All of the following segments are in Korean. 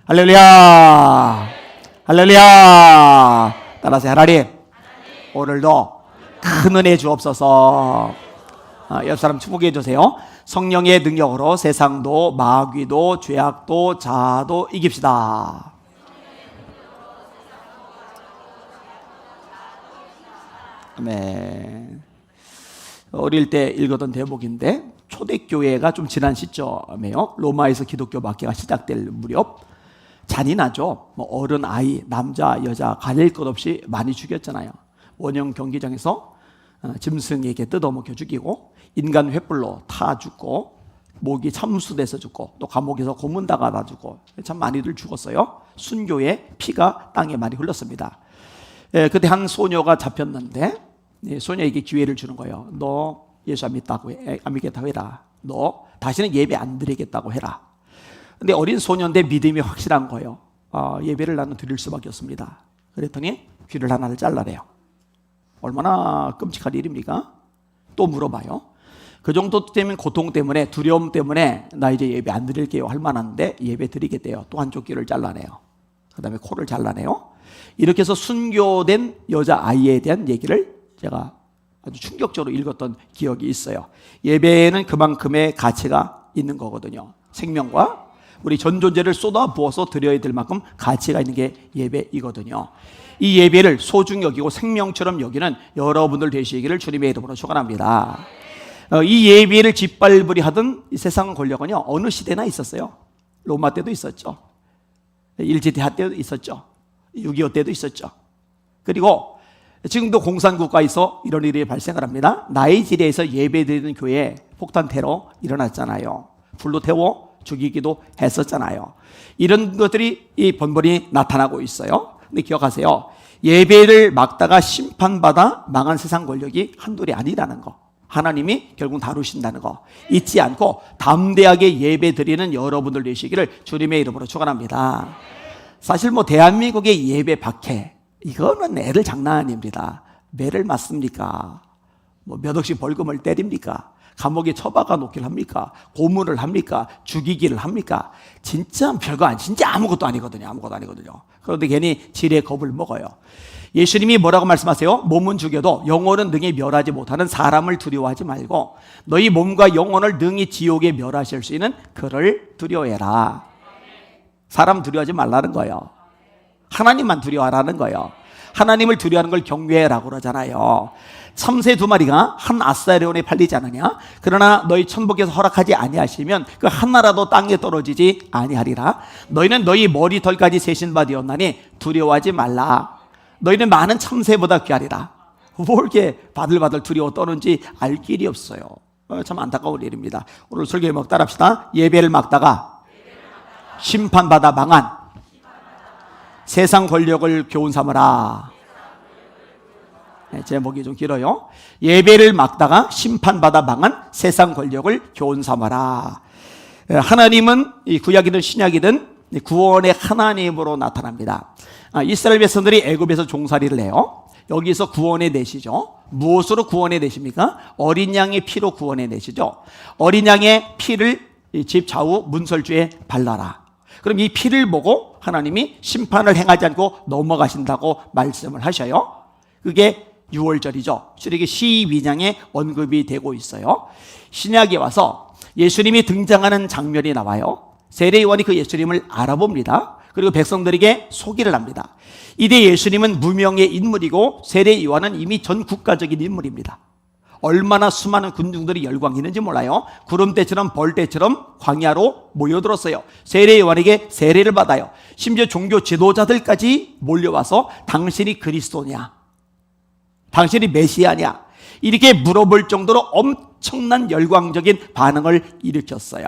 할렐루야. 할렐루야. 따라서 하나님, 오늘도 큰 은혜 주옵소서. 옆 사람 축복해 주세요. 성령의 능력으로 세상도 마귀도 죄악도 자아도 이깁시다. 아멘. 어릴 때 읽었던 대목인데 초대교회가 좀 지난 시점이에요. 로마에서 기독교 박해가 시작될 무렵 잔인하죠. 어른, 아이, 남자, 여자 가릴 것 없이 많이 죽였잖아요. 원형 경기장에서 짐승에게 뜯어먹여 죽이고 인간 횃불로 타 죽고 목이 참수돼서 죽고 또 감옥에서 고문당하다 죽고 참 많이들 죽었어요. 순교의 피가 땅에 많이 흘렀습니다. 그때 한 소녀가 잡혔는데 소녀에게 기회를 주는 거예요. 너 예수 안 믿겠다고 해라. 너 다시는 예배 안 드리겠다고 해라. 근데 어린 소녀인데 믿음이 확실한 거예요. 예배를 나는 드릴 수밖에 없습니다. 그랬더니 귀를 하나를 잘라내요. 얼마나 끔찍한 일입니까? 또 물어봐요. 그 정도 되면 고통 때문에 두려움 때문에 나 이제 예배 안 드릴게요 할 만한데 예배 드리겠대요. 또 한쪽 귀를 잘라내요. 그 다음에 코를 잘라내요. 이렇게 해서 순교된 여자아이에 대한 얘기를 제가 아주 충격적으로 읽었던 기억이 있어요. 예배에는 그만큼의 가치가 있는 거거든요. 생명과 우리 전 존재를 쏟아 부어서 드려야 될 만큼 가치가 있는 게 예배이거든요. 이 예배를 소중히 여기고 생명처럼 여기는 여러분들 되시기를 주님의 이름으로 축원합니다. 이 예배를 짓밟으려 하던 이 세상 권력은요 어느 시대나 있었어요. 로마 때도 있었죠. 일제대하 때도 있었죠. 6.25 때도 있었죠. 그리고 지금도 공산국가에서 이런 일이 발생을 합니다. 나이지리아에서 예배드리는 교회에 폭탄 테러 일어났잖아요. 불로 태워 죽이기도 했었잖아요. 이런 것들이 이 번번이 나타나고 있어요. 근데 기억하세요. 예배를 막다가 심판받아 망한 세상 권력이 한둘이 아니라는 거. 하나님이 결국 다루신다는 거 잊지 않고 담대하게 예배드리는 여러분들 되시기를 주님의 이름으로 축원합니다. 사실 대한민국의 예배 박해 이거는 애들 장난 아닙니다. 매를 맞습니까? 몇 억씩 벌금을 때립니까? 감옥에 처박아 놓기를 합니까? 고문을 합니까? 죽이기를 합니까? 진짜 별거 아니, 진짜 아무것도 아니거든요. 아무것도 아니거든요. 그런데 괜히 지레 겁을 먹어요. 예수님이 뭐라고 말씀하세요? 몸은 죽여도 영혼은 능히 멸하지 못하는 사람을 두려워하지 말고 너희 몸과 영혼을 능히 지옥에 멸하실 수 있는 그를 두려워해라. 사람 두려워하지 말라는 거예요. 하나님만 두려워하라는 거예요. 하나님을 두려워하는 걸 경외라고 그러잖아요. 참새 2마리가 한 아스타리온에 팔리지 않느냐? 그러나 너희 천복에서 허락하지 아니하시면 그 하나라도 땅에 떨어지지 아니하리라. 너희는 너희 머리털까지 세신 바 되었나니 두려워하지 말라. 너희는 많은 참새보다 귀하리라. 뭘 이렇게 바들바들 두려워 떠는지 알 길이 없어요. 참 안타까운 일입니다. 오늘 설교 제목 따라합시다. 예배를 막다가 심판받아 망한 세상 권력을 교훈 삼으라. 제목이 좀 길어요. 예배를 막다가 심판받아 망한 세상 권력을 교훈 삼아라. 하나님은 이 구약이든 신약이든 구원의 하나님으로 나타납니다. 이스라엘 백성들이 애굽에서 종살이를 해요. 여기서 구원해 내시죠. 무엇으로 구원해 내십니까? 어린 양의 피로 구원해 내시죠. 어린 양의 피를 집 좌우 문설주에 발라라. 그럼 이 피를 보고 하나님이 심판을 행하지 않고 넘어가신다고 말씀을 하셔요. 그게 6월절이죠. 출애기 12장에 언급이 되고 있어요. 신약에 와서 예수님이 등장하는 장면이 나와요. 세례요한이 그 예수님을 알아봅니다. 그리고 백성들에게 소개를 합니다. 이때 예수님은 무명의 인물이고 세례요한은 이미 전 국가적인 인물입니다. 얼마나 수많은 군중들이 열광했는지 몰라요. 구름대처럼 벌떼처럼 광야로 모여들었어요. 세례요한에게 세례를 받아요. 심지어 종교 지도자들까지 몰려와서 당신이 그리스도냐? 당신이 메시아냐? 이렇게 물어볼 정도로 엄청난 열광적인 반응을 일으켰어요.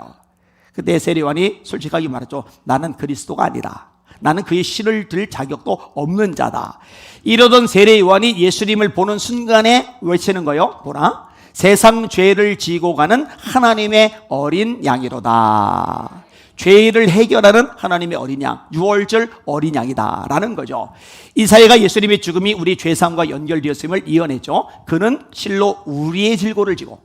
그때 세례요한이 솔직하게 말했죠. 나는 그리스도가 아니다. 나는 그의 실을 들 자격도 없는 자다. 이러던 세례요한이 예수님을 보는 순간에 외치는 거예요. 보라, 세상 죄를 지고 가는 하나님의 어린 양이로다. 죄를 해결하는 하나님의 어린 양, 6월절 어린 양이다 라는 거죠. 이사야가 예수님의 죽음이 우리 죄사함과 연결되었음을 이어냈죠. 그는 실로 우리의 질고를 지고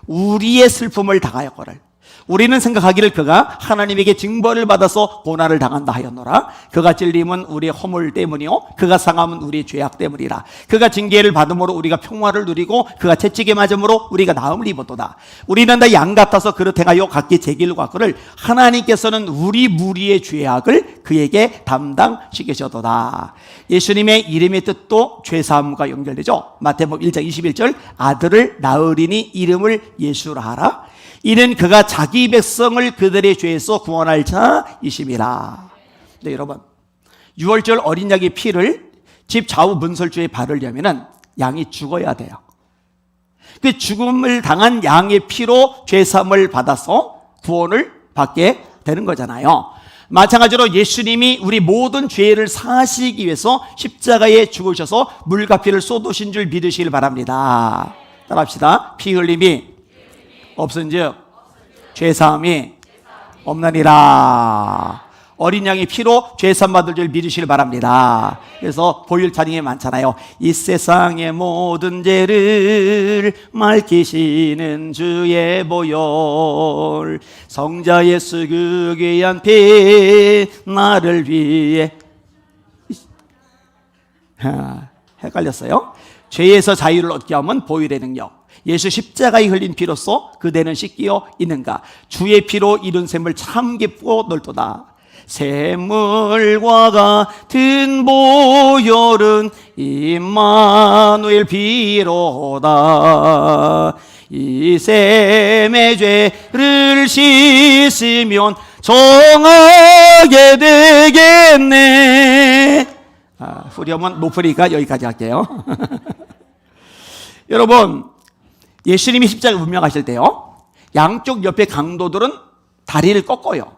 우리의 슬픔을 당하였거늘 우리는 생각하기를 그가 하나님에게 징벌을 받아서 고난을 당한다 하였노라. 그가 찔림은 우리의 허물 때문이요 그가 상함은 우리의 죄악 때문이라. 그가 징계를 받음으로 우리가 평화를 누리고 그가 채찍에 맞음으로 우리가 나음을 입었도다. 우리는 다 양 같아서 그릇 행하여 각기 제 길로 갔거늘 하나님께서는 우리 무리의 죄악을 그에게 담당시키셨도다. 예수님의 이름의 뜻도 죄사함과 연결되죠. 마태복음 1장 21절 아들을 낳으리니 이름을 예수라 하라. 이는 그가 자기 백성을 그들의 죄에서 구원할 자이심이라. 네, 여러분, 유월절 어린 양의 피를 집 좌우 문설주에 바르려면 양이 죽어야 돼요. 그 죽음을 당한 양의 피로 죄사함을 받아서 구원을 받게 되는 거잖아요. 마찬가지로 예수님이 우리 모든 죄를 사시기 위해서 십자가에 죽으셔서 물과 피를 쏟으신 줄 믿으시길 바랍니다. 따라합시다. 피 흘림이 없은즉 죄사함이 없느니라. 어린 양의 피로 죄사함 받을 줄 믿으시길 바랍니다. 그래서 보혈 찬양이 많잖아요. 이 세상의 모든 죄를 맑히시는 주의 보혈 성자 예수 그 귀한 피 나를 위해 헷갈렸어요. 죄에서 자유를 얻게 하면 보혈의 능력. 예수 십자가에 흘린 피로써 그대는 씻기어 있는가. 주의 피로 이룬 샘을 참 깊고 넓도다. 샘물과 같은 보혈은 임마누엘 피로다. 이 샘의 죄를 씻으면 정하게 되겠네. 후렴은 높으니까 여기까지 할게요. 여러분, 예수님이 십자가 운명하실 때요, 양쪽 옆에 강도들은 다리를 꺾어요.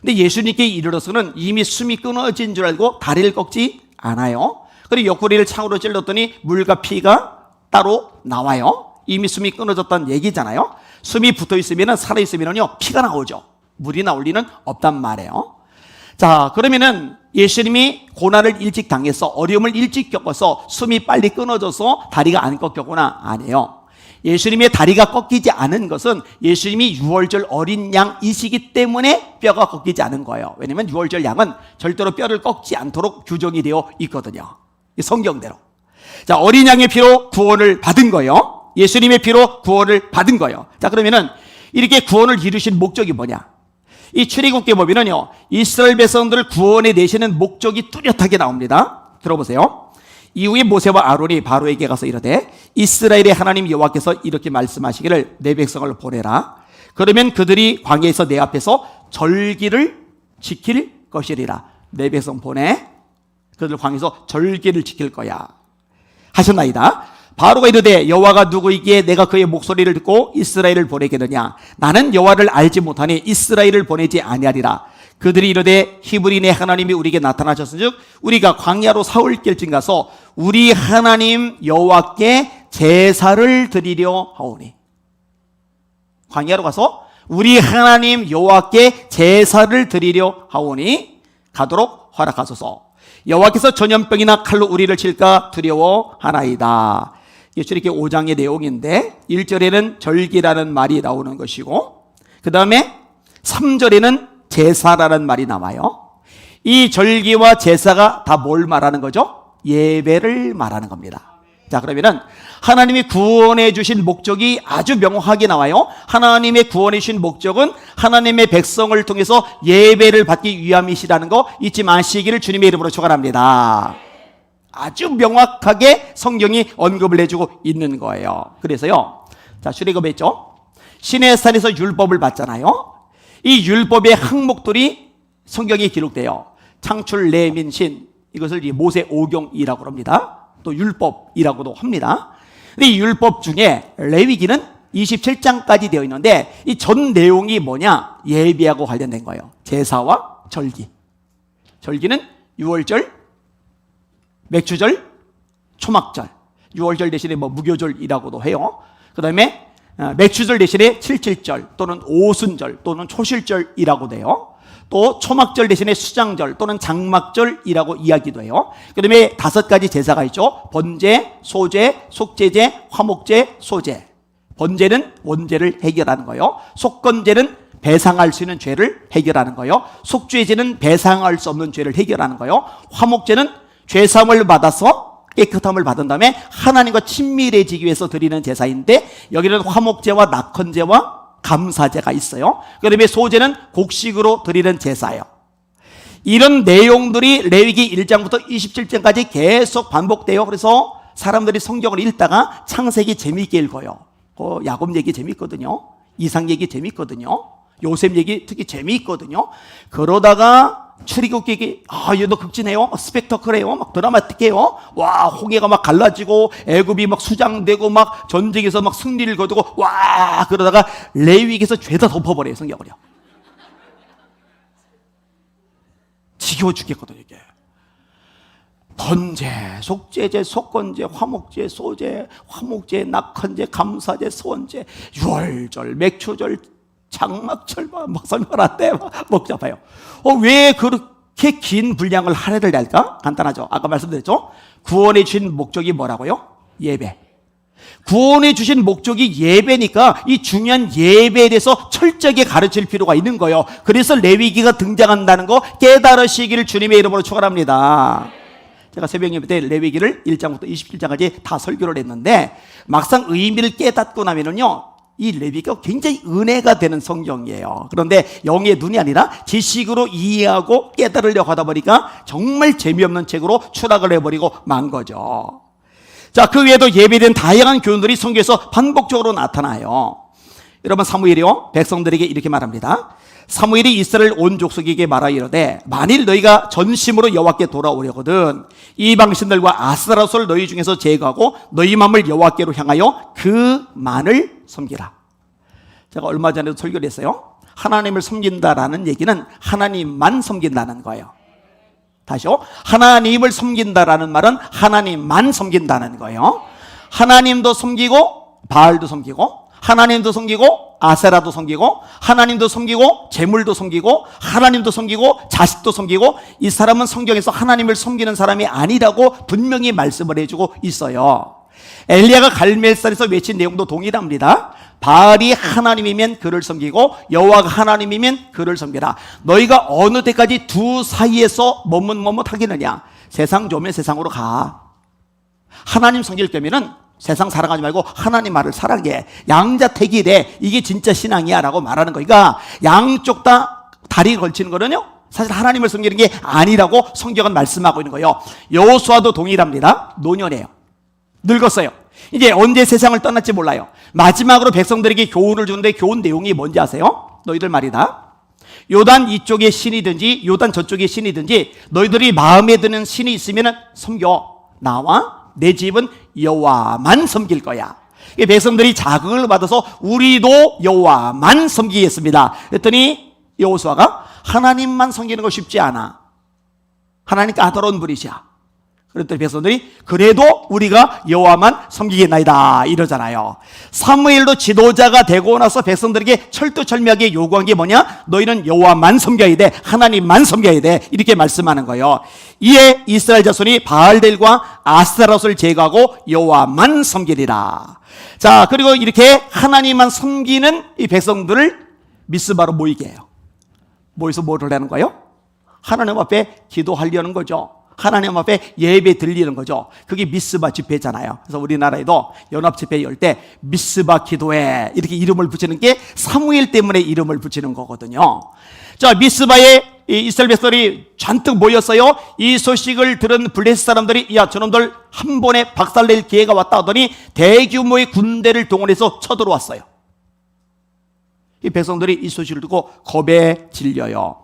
근데 예수님께 이르러서는 이미 숨이 끊어진 줄 알고 다리를 꺾지 않아요. 그리고 옆구리를 창으로 찔렀더니 물과 피가 따로 나와요. 이미 숨이 끊어졌다는 얘기잖아요. 숨이 붙어 있으면, 살아있으면요, 피가 나오죠. 물이 나올 리는 없단 말이에요. 자, 그러면은 예수님이 고난을 일찍 당해서 어려움을 일찍 겪어서 숨이 빨리 끊어져서 다리가 안 꺾였구나? 아니에요. 예수님의 다리가 꺾이지 않은 것은 예수님이 유월절 어린 양이시기 때문에 뼈가 꺾이지 않은 거예요. 왜냐하면 유월절 양은 절대로 뼈를 꺾지 않도록 규정이 되어 있거든요. 성경대로. 자, 어린 양의 피로 구원을 받은 거예요. 예수님의 피로 구원을 받은 거예요. 자, 그러면은 이렇게 구원을 이루신 목적이 뭐냐? 이 출애굽기 보면은요, 이스라엘 백성들을 구원해 내시는 목적이 뚜렷하게 나옵니다. 들어보세요. 이후에 모세와 아론이 바로에게 가서 이르되 이스라엘의 하나님 여호와께서 이렇게 말씀하시기를 내 백성을 보내라. 그러면 그들이 광야에서 내 앞에서 절기를 지킬 것이리라. 내 백성 보내. 그들 광야에서 절기를 지킬 거야 하셨나이다. 바로가 이르되 여호와가 누구이기에 내가 그의 목소리를 듣고 이스라엘을 보내겠느냐. 나는 여호와를 알지 못하니 이스라엘을 보내지 아니하리라. 그들이 이르되 히브리인의 하나님이 우리에게 나타나셨은즉 우리가 광야로 사흘길쯤 가서 우리 하나님 여호와께 제사를 드리려 하오니. 광야로 가서 우리 하나님 여호와께 제사를 드리려 하오니 가도록 허락하소서. 여호와께서 전염병이나 칼로 우리를 칠까 두려워하나이다. 이게 출애굽기 5장의 내용인데 1절에는 절기라는 말이 나오는 것이고 그 다음에 3절에는 제사라는 말이 나와요. 이 절기와 제사가 다 뭘 말하는 거죠? 예배를 말하는 겁니다. 자, 그러면은 하나님이 구원해 주신 목적이 아주 명확하게 나와요. 하나님의 구원해 주신 목적은 하나님의 백성을 통해서 예배를 받기 위함이시라는 거 잊지 마시기를 주님의 이름으로 축원합니다. 아주 명확하게 성경이 언급을 해주고 있는 거예요. 그래서요, 자, 출애굽했죠. 시내산에서 율법을 받잖아요. 이 율법의 항목들이 성경에 기록돼요. 창출, 레민, 신, 이것을 모세 오경이라고 합니다. 또 율법이라고도 합니다. 근데 이 율법 중에 레위기는 27장까지 되어 있는데 이 전 내용이 뭐냐? 예배하고 관련된 거예요. 제사와 절기. 절기는 유월절, 맥주절, 초막절. 유월절 대신에 무교절이라고도 해요. 그 다음에 맥주절 대신에 칠칠절 또는 오순절 또는 초실절이라고 돼요. 또 초막절 대신에 수장절 또는 장막절이라고 이야기도 해요. 그 다음에 5가지 제사가 있죠. 번제, 소제, 속제제, 화목제, 소제. 번제는 원죄를 해결하는 거예요. 속건제는 배상할 수 있는 죄를 해결하는 거요. 속죄제는 배상할 수 없는 죄를 해결하는 거요. 화목제는 죄사함을 받아서 깨끗함을 받은 다음에 하나님과 친밀해지기 위해서 드리는 제사인데, 여기는 화목제와 낙헌제와 감사제가 있어요. 그 다음에 소제는 곡식으로 드리는 제사예요. 이런 내용들이 레위기 1장부터 27장까지 계속 반복돼요. 그래서 사람들이 성경을 읽다가 창세기 재미있게 읽어요. 야곱 얘기 재밌거든요. 이삭 얘기 재밌거든요. 요셉 얘기 특히 재미있거든요. 그러다가 출애굽기 얘도 극진해요. 스펙터클해요. 막 드라마틱해요. 와, 홍해가 막 갈라지고 애굽이 막 수장되고 막 전쟁에서 막 승리를 거두고 와, 그러다가 레위기에서 죄다 덮어버려요, 성경을요. 지겨워 죽겠거든요, 이게. 번제, 속죄제, 속건제, 화목제, 소제, 화목제, 낙헌제, 감사제, 소원제, 유월절, 맥추절, 장막절, 막 설명하는데 복잡해요. 왜 그렇게 긴 분량을 할애를 낼까? 간단하죠. 아까 말씀드렸죠. 구원해 주신 목적이 뭐라고요? 예배. 구원해 주신 목적이 예배니까 이 중요한 예배에 대해서 철저하게 가르칠 필요가 있는 거예요. 그래서 레위기가 등장한다는 거 깨달으시기를 주님의 이름으로 축원합니다. 제가 새벽 예배 때 레위기를 1장부터 27장까지 다 설교를 했는데, 막상 의미를 깨닫고 나면은요, 이 레위기가 굉장히 은혜가 되는 성경이에요. 그런데 영의 눈이 아니라 지식으로 이해하고 깨달으려고 하다 보니까 정말 재미없는 책으로 추락을 해버리고 만 거죠. 자, 그 외에도 예배에 대한 다양한 교훈들이 성경에서 반복적으로 나타나요. 여러분, 사무엘이요, 백성들에게 이렇게 말합니다. 사무엘이 이스라엘 온 족속에게 말하 이르되, 만일 너희가 전심으로 여호와께 돌아오려거든 이방 신들과 아스타롯을 너희 중에서 제거하고 너희 마음을 여호와께로 향하여 그만을 섬기라. 제가 얼마 전에도 설교를 했어요. 하나님을 섬긴다라는 얘기는 하나님만 섬긴다는 거예요. 다시요. 하나님을 섬긴다라는 말은 하나님만 섬긴다는 거예요. 하나님도 섬기고 바알도 섬기고 하나님도 섬기고 아세라도 섬기고 하나님도 섬기고 재물도 섬기고 하나님도 섬기고 자식도 섬기고, 이 사람은 성경에서 하나님을 섬기는 사람이 아니라고 분명히 말씀을 해주고 있어요. 엘리야가 갈멜산에서 외친 내용도 동일합니다. 바알이 하나님이면 그를 섬기고 여호와가 하나님이면 그를 섬기라. 너희가 어느 때까지 두 사이에서 머뭇하겠느냐. 세상 좋으면 세상으로 가. 하나님 섬길 거면은 세상 사랑하지 말고 하나님 말을 사랑해. 양자택일해. 이게 진짜 신앙이야 라고 말하는 거니까, 양쪽 다 다리 걸치는 거는요, 사실 하나님을 섬기는 게 아니라고 성경은 말씀하고 있는 거예요. 여호수아도 동일합니다. 노년이에요. 늙었어요. 이제 언제 세상을 떠날지 몰라요. 마지막으로 백성들에게 교훈을 주는데 교훈 내용이 뭔지 아세요? 너희들 말이다. 요단 이쪽에 신이든지 요단 저쪽에 신이든지 너희들이 마음에 드는 신이 있으면 섬겨. 나와 내 집은 여호와만 섬길 거야. 백성들이 자극을 받아서 우리도 여호와만 섬기겠습니다. 그랬더니 여호수아가 하나님만 섬기는 거 쉽지 않아. 하나님 까다로운 분이시야. 그랬더니 백성들이 그래도 우리가 여호와만 섬기겠나이다 이러잖아요. 사무엘도 지도자가 되고 나서 백성들에게 철두철미하게 요구한 게 뭐냐? 너희는 여호와만 섬겨야 돼. 하나님만 섬겨야 돼. 이렇게 말씀하는 거예요. 이에 이스라엘 자손이 바알들과 아스타롯을 제거하고 여호와만 섬기리라. 자, 그리고 이렇게 하나님만 섬기는 이 백성들을 미스바로 모이게 해요. 모여서 뭐를 하는 거예요? 하나님 앞에 기도하려는 거죠. 하나님 앞에 예배 드리는 거죠. 그게 미스바 집회잖아요. 그래서 우리나라에도 연합 집회 열 때 미스바 기도회 이렇게 이름을 붙이는 게 사무엘 때문에 이름을 붙이는 거거든요. 자, 미스바에 이스라엘 백성들이 잔뜩 모였어요. 이 소식을 들은 블레셋 사람들이 야, 저놈들 한 번에 박살낼 기회가 왔다 하더니 대규모의 군대를 동원해서 쳐들어왔어요. 이 백성들이 이 소식을 듣고 겁에 질려요.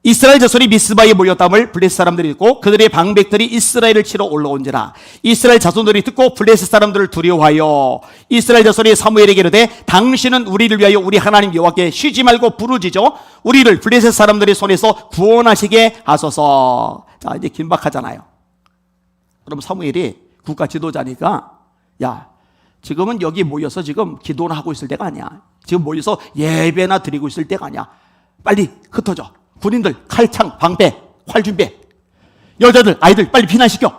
이스라엘 자손이 미스바에 모였다함을 블레셋 사람들이 듣고 그들의 방백들이 이스라엘을 치러 올라온지라. 이스라엘 자손들이 듣고 블레셋 사람들을 두려워하여 이스라엘 자손이 사무엘에게 이르되 당신은 우리를 위하여 우리 하나님 여호와께 쉬지 말고 부르짖어 우리를 블레셋 사람들의 손에서 구원하시게 하소서. 자, 이제 긴박하잖아요. 그럼 사무엘이 국가 지도자니까 야, 지금은 여기 모여서 지금 기도나 하고 있을 때가 아니야. 지금 모여서 예배나 드리고 있을 때가 아니야. 빨리 흩어져. 군인들 칼창, 방패, 활 준비해. 여자들, 아이들 빨리 피난시켜.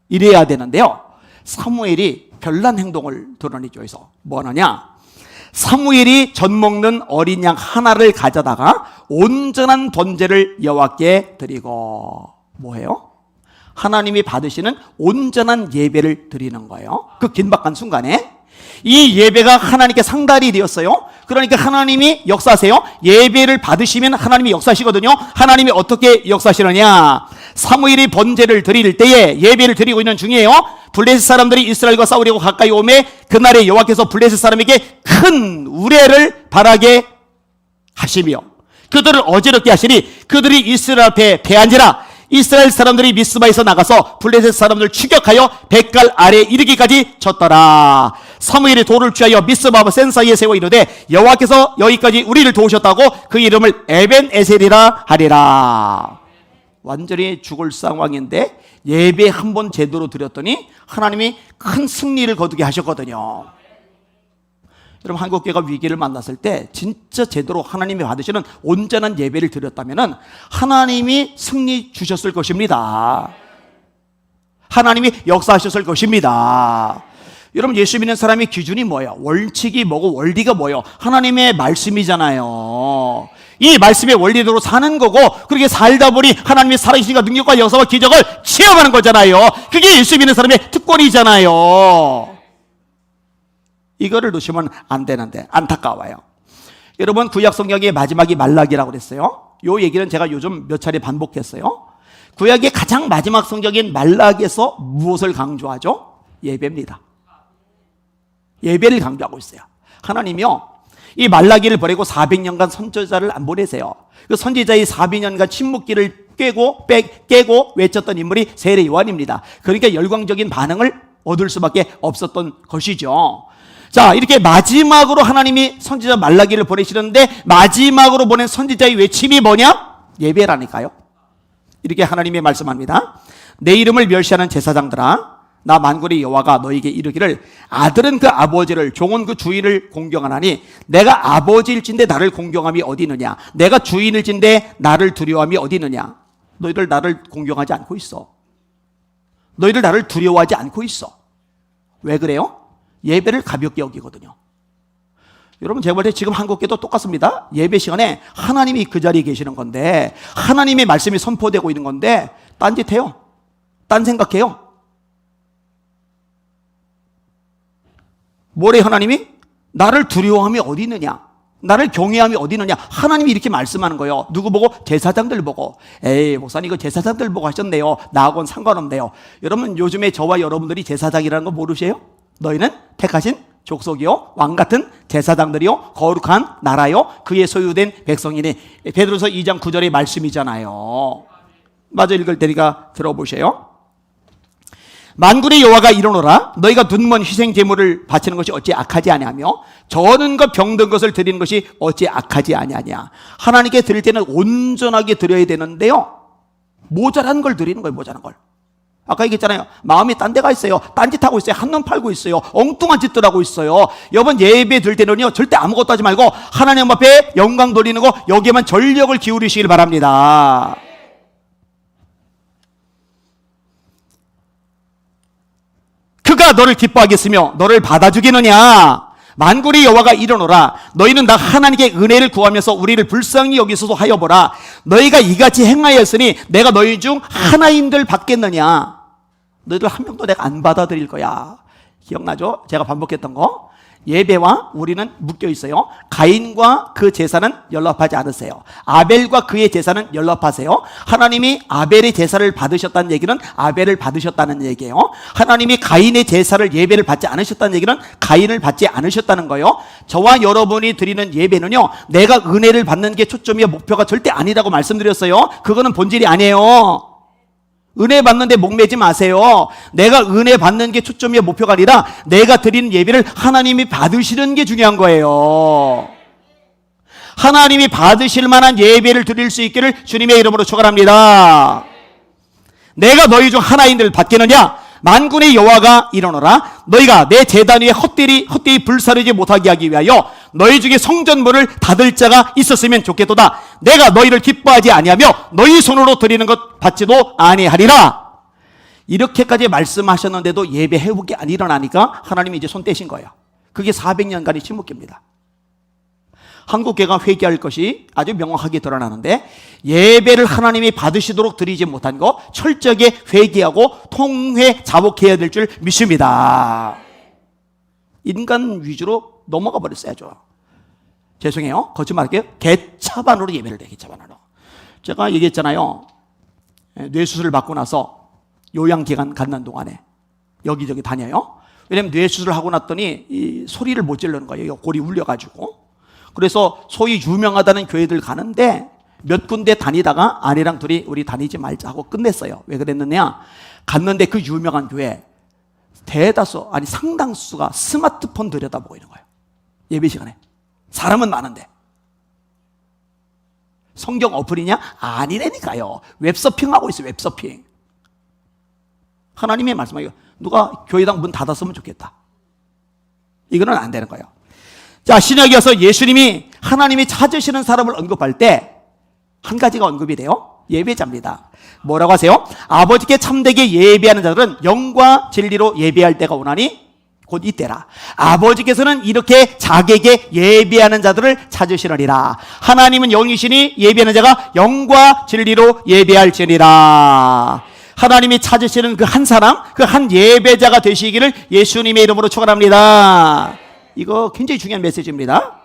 이래야 되는데요. 사무엘이 별난 행동을 드러내죠. 그래서 뭐 하느냐? 사무엘이 젖 먹는 어린 양 하나를 가져다가 온전한 번제를 여호와께 드리고, 뭐예요? 하나님이 받으시는 온전한 예배를 드리는 거예요. 그 긴박한 순간에 이 예배가 하나님께 상달이 되었어요. 그러니까 하나님이 역사하세요. 예배를 받으시면 하나님이 역사하시거든요. 하나님이 어떻게 역사하시느냐? 사무엘이 번제를 드릴 때에 예배를 드리고 있는 중이에요. 블레셋 사람들이 이스라엘과 싸우려고 가까이 오매 그날에 여호와께서 블레셋 사람에게 큰 우레를 바라게 하시며 그들을 어지럽게 하시니 그들이 이스라엘 앞에 패한지라. 이스라엘 사람들이 미스바에서 나가서 블레셋 사람들을 추격하여 뱃갈 아래에 이르기까지 쳤더라. 사무엘이 돌을 취하여 미스바와 센 사이에 세워 이르되 여호와께서 여기까지 우리를 도우셨다고 그 이름을 에벤에셀이라 하리라. 완전히 죽을 상황인데 예배 한 번 제대로 드렸더니 하나님이 큰 승리를 거두게 하셨거든요. 여러분, 한국교회가 위기를 만났을 때 진짜 제대로 하나님이 받으시는 온전한 예배를 드렸다면 하나님이 승리 주셨을 것입니다. 하나님이 역사하셨을 것입니다. 여러분, 예수 믿는 사람의 기준이 뭐예요? 원칙이 뭐고 원리가 뭐예요? 하나님의 말씀이잖아요. 이 말씀의 원리대로 사는 거고, 그렇게 살다 보니 하나님의 살아계신과 능력과 역사와 기적을 체험하는 거잖아요. 그게 예수 믿는 사람의 특권이잖아요. 이거를 놓치면 안 되는데 안타까워요. 여러분, 구약 성경의 마지막이 말라기라고 그랬어요. 이 얘기는 제가 요즘 몇 차례 반복했어요. 구약의 가장 마지막 성경인 말라기에서 무엇을 강조하죠? 예배입니다. 예배를 강조하고 있어요. 하나님이요, 이 말라기를 보내고 400년간 선지자를 안 보내세요. 그 선지자의 400년간 침묵기를 깨고 외쳤던 인물이 세례 요한입니다. 그러니까 열광적인 반응을 얻을 수밖에 없었던 것이죠. 자, 이렇게 마지막으로 하나님이 선지자 말라기를 보내시는데 마지막으로 보낸 선지자의 외침이 뭐냐? 예배라니까요. 이렇게 하나님이 말씀합니다. 내 이름을 멸시하는 제사장들아, 나 만군의 여호와가 너에게 이르기를 아들은 그 아버지를, 종은 그 주인을 공경하나니 내가 아버지일진데 나를 공경함이 어디 있느냐? 내가 주인일진데 나를 두려워함이 어디 있느냐? 너희들 나를 공경하지 않고 있어. 너희들 나를 두려워하지 않고 있어. 왜 그래요? 예배를 가볍게 여기거든요. 여러분, 제가 볼 때 지금 한국교회도 똑같습니다. 예배 시간에 하나님이 그 자리에 계시는 건데, 하나님의 말씀이 선포되고 있는 건데 딴짓해요. 딴 생각해요. 뭐래 하나님이? 나를 두려워함이 어디 있느냐? 나를 경외함이 어디 있느냐? 하나님이 이렇게 말씀하는 거예요. 누구 보고? 제사장들 보고. 에이, 목사님 이거 제사장들 보고 하셨네요. 나하고는 상관없네요. 여러분, 요즘에 저와 여러분들이 제사장이라는 거 모르세요? 너희는 택하신 족속이요, 왕같은 제사장들이요, 거룩한 나라요, 그의 소유된 백성이니. 베드로서 2장 9절의 말씀이잖아요. 마저 읽을 테니까 들어보세요. 만군의 여호와가 이르노라, 너희가 눈먼 희생 제물을 바치는 것이 어찌 악하지 아니하며 저는 것 병든 것을 드리는 것이 어찌 악하지 아니하냐. 하나님께 드릴 때는 온전하게 드려야 되는데요, 모자란 걸 드리는 거예요. 모자란 걸. 아까 얘기했잖아요. 마음이 딴 데가 있어요. 딴짓하고 있어요. 한눈 팔고 있어요. 엉뚱한 짓들 하고 있어요. 여러분, 예배 드릴 때는요, 절대 아무것도 하지 말고 하나님 앞에 영광 돌리는 거, 여기에만 전력을 기울이시길 바랍니다. 그가 너를 기뻐하겠으며 너를 받아주겠느냐? 만군의 여호와가 이르노라, 너희는 나 하나님께 은혜를 구하면서 우리를 불쌍히 여기소서 하여 보라. 너희가 이같이 행하였으니 내가 너희 중 하나인들 받겠느냐? 너희들 한 명도 내가 안 받아들일 거야. 기억나죠? 제가 반복했던 거. 예배와 우리는 묶여 있어요. 가인과 그 제사는 연락하지 않으세요. 아벨과 그의 제사는 연락하세요. 하나님이 아벨의 제사를 받으셨다는 얘기는 아벨을 받으셨다는 얘기예요. 하나님이 가인의 제사를, 예배를 받지 않으셨다는 얘기는 가인을 받지 않으셨다는 거예요. 저와 여러분이 드리는 예배는요, 내가 은혜를 받는 게 초점이야, 목표가 절대 아니라고 말씀드렸어요. 그거는 본질이 아니에요. 은혜 받는데 목매지 마세요. 내가 은혜 받는 게 초점이야, 목표가 아니라 내가 드리는 예배를 하나님이 받으시는 게 중요한 거예요. 하나님이 받으실 만한 예배를 드릴 수 있기를 주님의 이름으로 축원합니다. 내가 너희 중 하나인들 받겠느냐? 만군의 여호와가 이르노라, 너희가 내 제단 위에 헛되이 불사르지 못하게 하기 위하여 너희 중에 성전문을 닫을 자가 있었으면 좋겠도다. 내가 너희를 기뻐하지 아니하며 너희 손으로 드리는 것 받지도 아니하리라. 이렇게까지 말씀하셨는데도 예배 회복이 안 일어나니까 하나님이 이제 손 떼신 거예요. 그게 400년간의 침묵기입니다. 한국교회가 회개할 것이 아주 명확하게 드러나는데, 예배를 하나님이 받으시도록 드리지 못한 거 철저하게 회개하고 통회 자복해야 될 줄 믿습니다. 인간 위주로 넘어가 버렸어야죠. 죄송해요, 거짓말할게요. 개차반으로 예배를 해. 개차반으로. 제가 얘기했잖아요, 뇌수술을 받고 나서 요양기간 갖는 동안에 여기저기 다녀요. 왜냐면 뇌수술을 하고 났더니 이 소리를 못 지르는 거예요. 골이 울려가지고. 그래서 소위 유명하다는 교회들 가는데 몇 군데 다니다가 아내랑 둘이 우리 다니지 말자 하고 끝냈어요. 왜 그랬느냐, 갔는데 그 유명한 교회 대다수, 아니 상당수가 스마트폰 들여다보고 있는 거예요. 예배 시간에. 사람은 많은데. 성경 어플이냐? 아니라니까요. 웹서핑하고 있어요. 웹서핑. 하나님의 말씀이에요. 누가 교회당 문 닫았으면 좋겠다. 이거는 안 되는 거예요. 자, 신약에 와서 예수님이 하나님이 찾으시는 사람을 언급할 때 한 가지가 언급이 돼요. 예배자입니다. 뭐라고 하세요? 아버지께 참되게 예배하는 자들은 영과 진리로 예배할 때가 오나니 곧 이때라. 아버지께서는 이렇게 자기에게 예배하는 자들을 찾으시느니라. 하나님은 영이시니 예배하는 자가 영과 진리로 예배할지니라. 하나님이 찾으시는 그 한 사람, 그 한 예배자가 되시기를 예수님의 이름으로 축원합니다. 이거 굉장히 중요한 메시지입니다.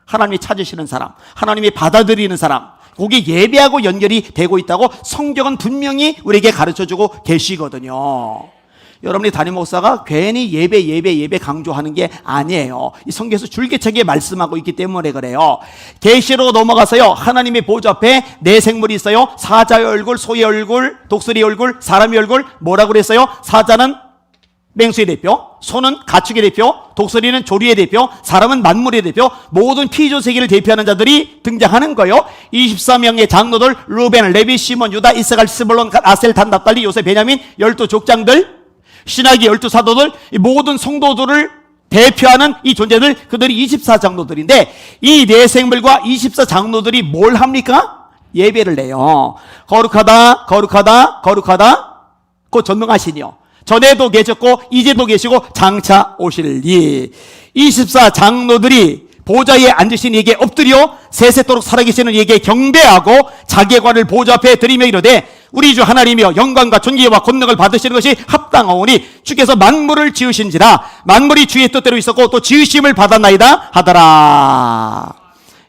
하나님이 찾으시는 사람, 하나님이 받아들이는 사람, 거기에 예배하고 연결이 되고 있다고 성경은 분명히 우리에게 가르쳐주고 계시거든요. 여러분이 담임 목사가 괜히 예배 강조하는 게 아니에요. 이 성경에서 줄기차게 말씀하고 있기 때문에 그래요. 계시로 넘어가서요, 하나님의 보좌 앞에 네 생물이 있어요. 사자의 얼굴, 소의 얼굴, 독수리의 얼굴, 사람의 얼굴. 뭐라고 그랬어요? 사자는 맹수의 대표, 소는 가축의 대표, 독수리는 조류의 대표, 사람은 만물의 대표, 모든 피조 세계를 대표하는 자들이 등장하는 거예요. 24명의 장로들, 루벤, 레위, 시몬, 유다, 이스갈, 스불론, 아셀, 단, 납달리, 요셉, 베냐민, 12족장들, 신학의 12사도들, 모든 성도들을 대표하는 이 존재들, 그들이 24장로들인데 이 네 생물과 24장로들이 뭘 합니까? 예배를 해요. 거룩하다, 거룩하다, 거룩하다, 곧 전능하시니요. 전에도 계셨고 이제도 계시고 장차 오실리. 24장로들이 보좌에 앉으신 이에게 엎드려 세세토록 살아계시는 이에게 경배하고 자기의 관을 보좌 앞에 드리며 이르되, 우리 주 하나님이여 영광과 존귀와 권능을 받으시는 것이 합당하오니 주께서 만물을 지으신지라. 만물이 주의 뜻대로 있었고 또 지으심을 받았나이다 하더라.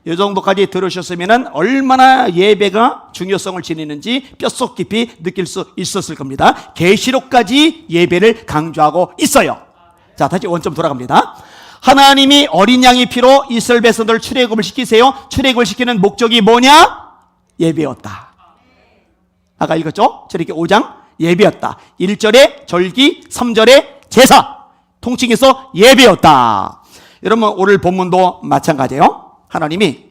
이 정도까지 들으셨으면 얼마나 예배가 중요성을 지니는지 뼛속 깊이 느낄 수 있었을 겁니다. 계시록까지 예배를 강조하고 있어요. 자, 다시 원점 돌아갑니다. 하나님이 어린 양의 피로 이스라엘 백성들을 출애굽을 시키세요. 출애굽을 시키는 목적이 뭐냐? 예배였다. 아까 읽었죠? 출애굽기 5장 예배였다. 1절에 절기, 3절에 제사, 통칭해서 예배였다. 여러분 오늘 본문도 마찬가지예요. 하나님이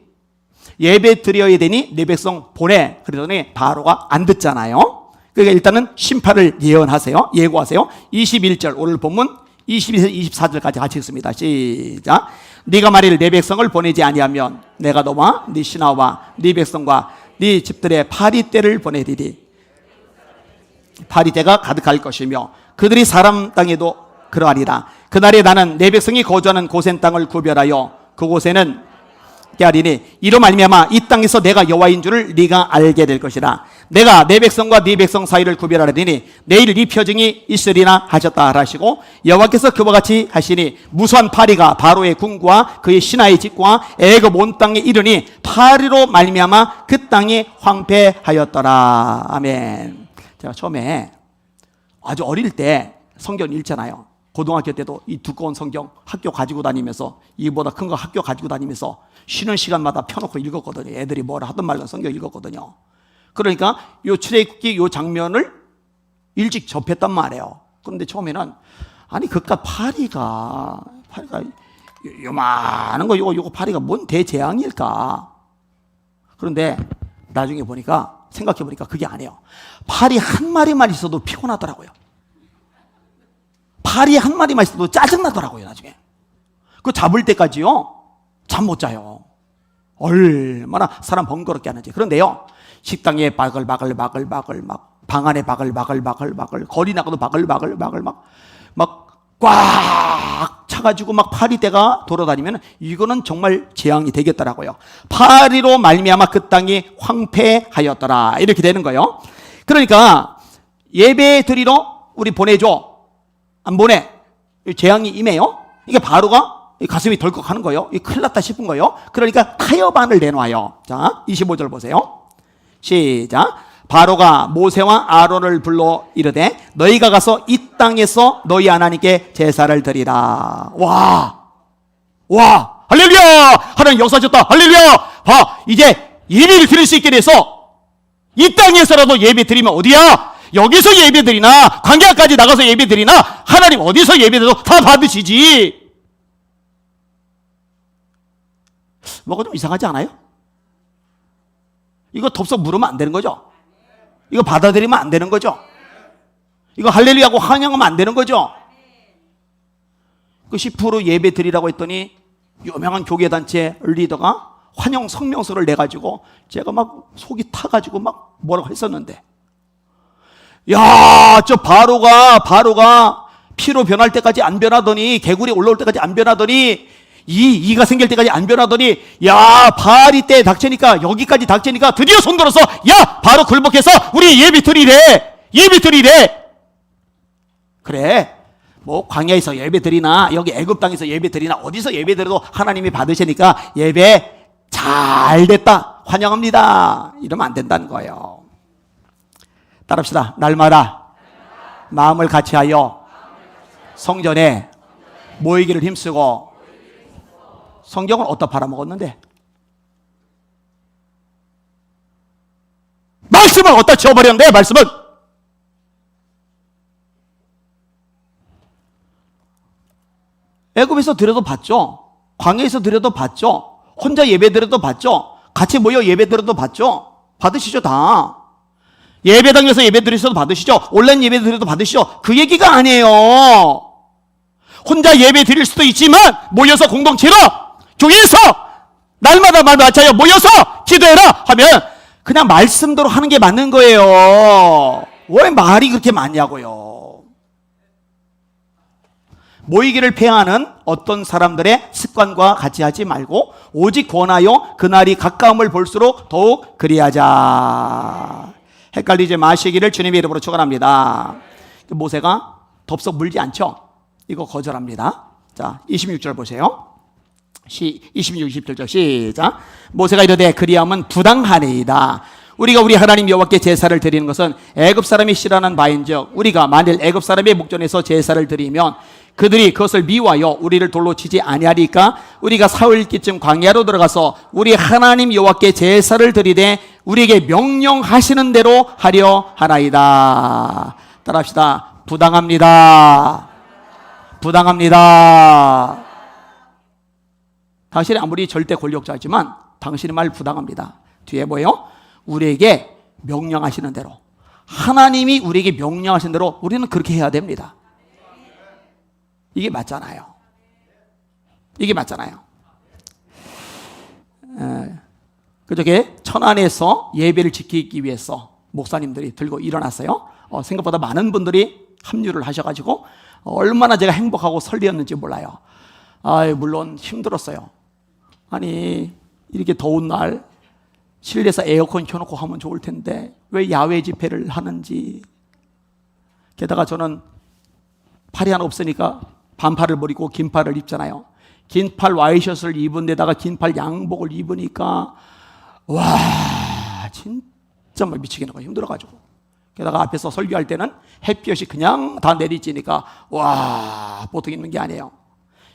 예배 드려야 되니 내 백성 보내. 그러더니 바로가 안 듣잖아요. 그러니까 일단은 심판을 예언하세요. 예고하세요. 21절 오늘 본문 22절 24절까지 같이 읽습니다. 시작. 네가 말일 내 백성을 보내지 아니하면 내가 너와 네 신하와 네 백성과 네 집들의 파리떼를 보내리리. 파리떼가 가득할 것이며 그들이 사람 땅에도 그러하리라. 그날에 나는 내 백성이 거주하는 고센 땅을 구별하여 그곳에는 하리니 이로 말미암아 이 땅에서 내가 여호와인 줄을 네가 알게 될 것이라. 내가 내 백성과 네 백성 사이를 구별하리니 내일 이 표징이 있으리나 하셨다 하시고, 여호와께서 그와 같이 하시니 무수한 파리가 바로의 궁과 그의 신하의 집과 애굽 온 땅에 이르니 파리로 말미암아 그 땅이 황폐하였더라. 아멘. 제가 처음에 아주 어릴 때 성경 읽잖아요. 고등학교 때도 이 두꺼운 성경 학교 가지고 다니면서, 이보다 큰 거 학교 가지고 다니면서 쉬는 시간마다 펴놓고 읽었거든요. 애들이 뭐라 하든 말든 성경 읽었거든요. 그러니까 요 출애굽기 요 장면을 일찍 접했단 말이에요. 그런데 처음에는 아니 그깟 파리가 요만한 거 요거 파리가 뭔 대재앙일까? 그런데 나중에 보니까, 생각해 보니까 그게 아니에요. 파리 한 마리만 있어도 피곤하더라고요. 파리 한 마리만 있어도 짜증나더라고요. 나중에 그거 잡을 때까지요 잠 못 자요. 얼마나 사람 번거롭게 하는지. 그런데요, 식당에 바글바글 막 방 안에 바글바글 거리 나가도 바글바글 막 꽉 차가지고 막 파리떼가 돌아다니면 이거는 정말 재앙이 되겠더라고요. 파리로 말미암아 그 땅이 황폐하였더라. 이렇게 되는 거예요. 그러니까 예배 드리러 우리 보내줘. 안 보내. 재앙이 임해요. 이게 바로가 가슴이 덜컥하는 거예요. 이 큰일 났다 싶은 거예요. 그러니까 타협안을 내놔요. 자, 25절 보세요. 시작. 바로가 모세와 아론을 불러 이르되 너희가 가서 이 땅에서 너희 하나님께 제사를 드리라. 와, 할렐루야! 하나님 역사하셨다. 할렐루야! 봐, 이제 예배를 드릴 수 있게 돼서 이 땅에서라도 예배 드리면 어디야? 여기서 예배 드리나 광야까지 나가서 예배 드리나 하나님 어디서 예배 드려도 다 받으시지. 뭐가 좀 이상하지 않아요? 이거 덥석 물으면 안 되는 거죠? 이거 받아들이면 안 되는 거죠? 이거 할렐루야고 환영하면 안 되는 거죠? 그 10% 예배 드리라고 했더니 유명한 교계단체 리더가 환영 성명서를 내가지고 제가 막 속이 타가지고 막 뭐라고 했었는데, 야, 저 바로가 피로 변할 때까지 안 변하더니, 개구리 올라올 때까지 안 변하더니, 이가 생길 때까지 안 변하더니, 야, 바알이 때 닥치니까, 여기까지 닥치니까 드디어 손 들어서, 야, 바로 굴복해서 우리 예배 드리래. 그래, 뭐 광야에서 예배 드리나 여기 애굽 땅에서 예배 드리나 어디서 예배 드려도 하나님이 받으시니까 예배 잘 됐다, 환영합니다, 이러면 안 된다는 거예요. 따라합시다. 날마다 마음을 같이하여 성전에 모이기를 힘쓰고. 성경을 어디다 팔아먹었는데? 말씀을 어디다 지워버렸는데? 말씀을. 애굽에서 드려도 받죠. 광야에서 드려도 받죠. 혼자 예배 드려도 받죠. 같이 모여 예배 드려도 받죠. 받으시죠 다. 예배당에서 예배 드리셔도 받으시죠. 온라인 예배 드려도 받으시죠. 그 얘기가 아니에요. 혼자 예배 드릴 수도 있지만 모여서 공동체로 교회에서 날마다 말 맞춰요. 모여서 기도해라 하면 그냥 말씀대로 하는 게 맞는 거예요. 왜 말이 그렇게 많냐고요. 모이기를 폐하는 어떤 사람들의 습관과 같이 하지 말고 오직 권하여 그날이 가까움을 볼수록 더욱 그리하자. 헷갈리지 마시기를 주님의 이름으로 축원합니다. 모세가 덥석 물지 않죠? 이거 거절합니다. 자, 26절 보세요. 26, 27절 시작. 모세가 이르되 그리함은 부당하니이다. 우리가 우리 하나님 여호와께 제사를 드리는 것은 애굽 사람이 싫어하는 바인즉 우리가 만일 애굽 사람의 목전에서 제사를 드리면 그들이 그것을 미워하여 우리를 돌로 치지 아니하리까 우리가 사흘기쯤 광야로 들어가서 우리 하나님 여호와께 제사를 드리되 우리에게 명령하시는 대로 하려 하나이다. 따라합시다. 부당합니다. 당신이 아무리 절대 권력자지만 당신의 말 부당합니다. 뒤에 뭐예요? 우리에게 명령하시는 대로, 하나님이 우리에게 명령하신 대로 우리는 그렇게 해야 됩니다. 이게 맞잖아요. 그저께 천안에서 예배를 지키기 위해서 목사님들이 들고 일어났어요. 생각보다 많은 분들이 합류를 하셔가지고 얼마나 제가 행복하고 설레었는지 몰라요. 물론 힘들었어요. 아니 이렇게 더운 날 실내에서 에어컨 켜놓고 하면 좋을 텐데 왜 야외 집회를 하는지. 게다가 저는 팔이 하나 없으니까 반팔을 버리고 긴팔을 입잖아요. 긴팔 와이셔츠를 입은 데다가 긴팔 양복을 입으니까 와 진짜 막 미치겠는 거예요. 힘들어가지고. 게다가 앞에서 설교할 때는 햇볕이 그냥 다 내리쬐니까 와 보통 있는 게 아니에요.